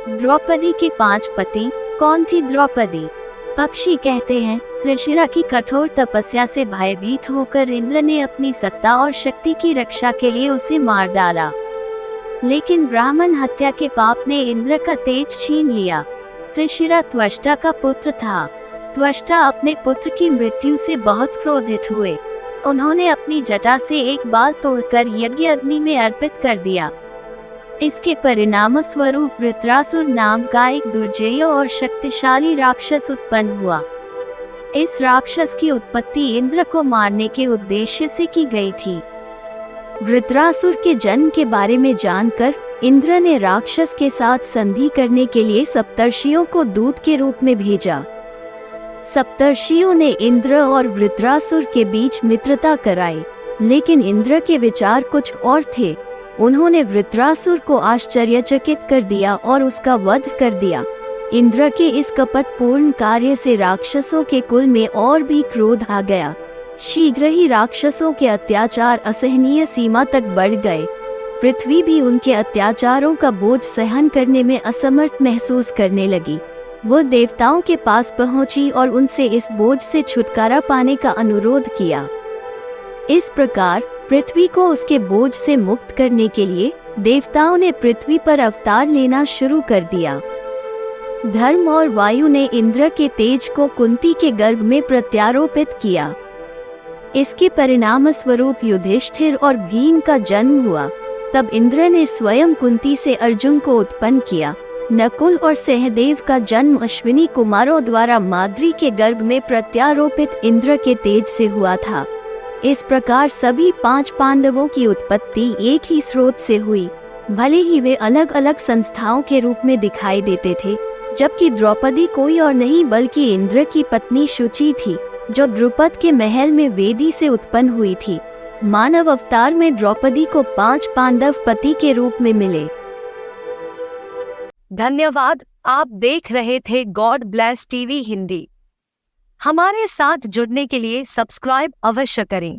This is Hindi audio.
द्रौपदी के 5 पति। कौन थी द्रौपदी? पक्षी कहते हैं, त्रिशिरा की कठोर तपस्या से भयभीत होकर इंद्र ने अपनी सत्ता और शक्ति की रक्षा के लिए उसे मार डाला। लेकिन ब्राह्मण हत्या के पाप ने इंद्र का तेज छीन लिया। त्रिशिरा त्वष्टा का पुत्र था। त्वष्टा अपने पुत्र की मृत्यु से बहुत क्रोधित हुए। उन्होंने अपनी जटा से एक बाल तोड़कर यज्ञ अग्नि में अर्पित कर दिया। इसके परिणाम स्वरूप वृत्रासुर नाम का एक दुर्जेय और शक्तिशाली राक्षस उत्पन्न हुआ। इस राक्षस की उत्पत्ति इंद्र को मारने के उद्देश्य से की गई थी। वृत्रासुर के जन्म के बारे में जानकर इंद्र ने राक्षस के साथ संधि करने के लिए सप्तर्षियों को दूत के रूप में भेजा। सप्तर्षियों ने इंद्र और वृत्रासुर के बीच मित्रता कराई, लेकिन इंद्र के विचार कुछ और थे। उन्होंने वृत्रासुर को आश्चर्यचकित कर दिया और उसका वध कर दिया। इंद्र के इस कपटपूर्ण कार्य से राक्षसों के कुल में और भी क्रोध आ गया। शीघ्र ही राक्षसों के अत्याचार असहनीय सीमा तक बढ़ गए। पृथ्वी भी उनके अत्याचारों का बोझ सहन करने में असमर्थ महसूस करने लगी। वो देवताओं के पास पहुंची और उनसे इस बोझ से छुटकारा पाने का अनुरोध किया। इस प्रकार पृथ्वी को उसके बोझ से मुक्त करने के लिए देवताओं ने पृथ्वी पर अवतार लेना शुरू कर दिया। धर्म और वायु ने इंद्र के तेज को कुंती के गर्भ में प्रत्यारोपित किया। इसके परिणाम स्वरूप युधिष्ठिर और भीम का जन्म हुआ। तब इंद्र ने स्वयं कुंती से अर्जुन को उत्पन्न किया। नकुल और सहदेव का जन्म अश्विनी कुमारों द्वारा माद्री के गर्भ में प्रत्यारोपित इंद्र के तेज से हुआ था। इस प्रकार सभी 5 पांडवों की उत्पत्ति एक ही स्रोत से हुई। भले ही वे अलग अलग संस्थाओं के रूप में दिखाई देते थे, जबकि द्रौपदी कोई और नहीं बल्कि इंद्र की पत्नी शुचि थी, जो द्रुपद के महल में वेदी से उत्पन्न हुई थी। मानव अवतार में द्रौपदी को 5 पांडव पति के रूप में मिले। धन्यवाद। आप देख रहे थे गॉड ब्लेस टीवी हिंदी। हमारे साथ जुड़ने के लिए सब्सक्राइब अवश्य करें।